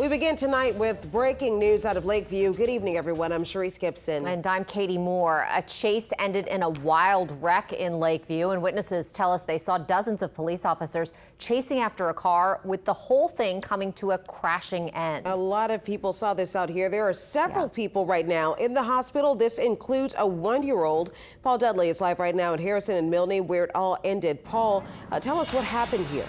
We begin tonight with breaking news out of Lakeview. Good evening, everyone. I'm Sharice Gibson. And I'm Katie Moore. A chase ended in a wild wreck in Lakeview, and witnesses tell us they saw dozens of police officers chasing after a car, with the whole thing coming to a crashing end. A lot of people saw this out here. There are several people right now in the hospital. This includes a 1-year-old. Paul Dudley is live right now at Harrison and Milne, where it all ended. Paul, tell us what happened here.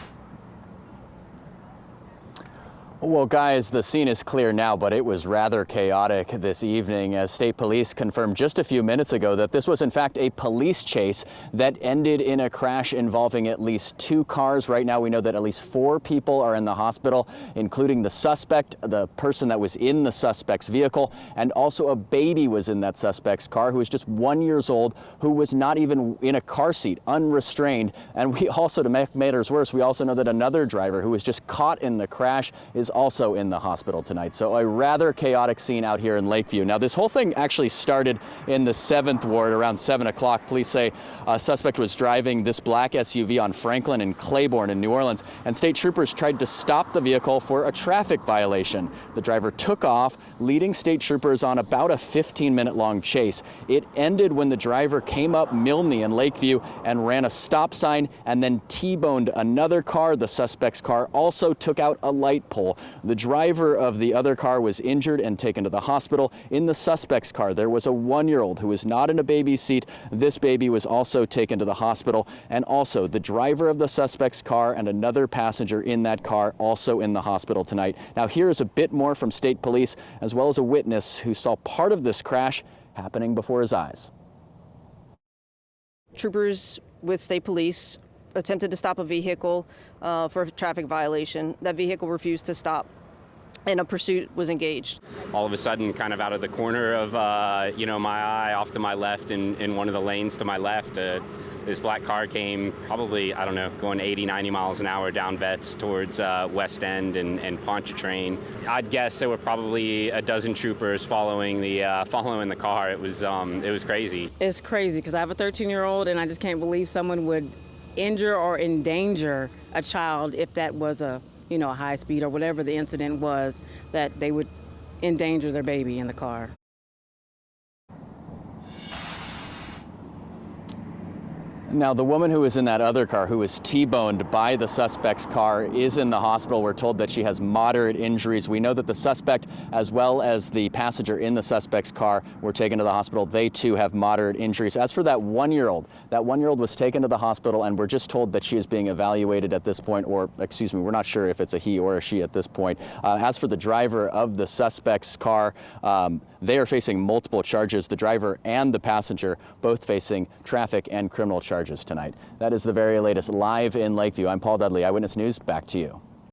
Well, guys, the scene is clear now, but it was rather chaotic this evening as state police confirmed just a few minutes ago that this was in fact a police chase that ended in a crash involving at least 2 cars. Right now we know that at least 4 people are in the hospital, including the suspect, the person that was in the suspect's vehicle, and also a baby was in that suspect's car who was just 1 year old, who was not even in a car seat, unrestrained. And we also, to make matters worse, we also know that another driver who was just caught in the crash is also in the hospital tonight. So a rather chaotic scene out here in Lakeview. Now, this whole thing actually started in the 7th Ward around 7 o'clock. Police say a suspect was driving this black SUV on Franklin and Claiborne in New Orleans, and state troopers tried to stop the vehicle for a traffic violation. The driver took off, leading state troopers on about a 15-minute long chase. It ended when the driver came up Milne in Lakeview and ran a stop sign and then T-boned another car. The suspect's car also took out a light pole. The driver of the other car was injured and taken to the hospital. In the suspect's car, there was a 1-year-old who was not in a baby seat. This baby was also taken to the hospital. And also, the driver of the suspect's car and another passenger in that car also in the hospital tonight. Now, here is a bit more from state police, as well as a witness who saw part of this crash happening before his eyes. Troopers with state police attempted to stop a vehicle for a traffic violation. That vehicle refused to stop, and a pursuit was engaged. All of a sudden, kind of out of the corner of my eye, off to my left, in one of the lanes to my left, this black car came probably, I don't know, going 80, 90 miles an hour down Vets towards West End and Pontchartrain. I'd guess there were probably a dozen troopers following the car. It was crazy. It's crazy because I have a 13-year-old, and I just can't believe someone would injure or endanger a child if that was a high speed or whatever the incident was, that they would endanger their baby in the car. Now, the woman who was in that other car, who was T-boned by the suspect's car, is in the hospital. We're told that she has moderate injuries. We know that the suspect, as well as the passenger in the suspect's car, were taken to the hospital. They too have moderate injuries. As for that 1-year-old, was taken to the hospital, and we're just told that she is being evaluated at this point, or excuse me, we're not sure if it's a he or a she at this point. As for the driver of the suspect's car, they are facing multiple charges. The driver and the passenger both facing traffic and criminal charges tonight. That is the very latest live in Lakeview. I'm Paul Dudley, Eyewitness News. Back to you.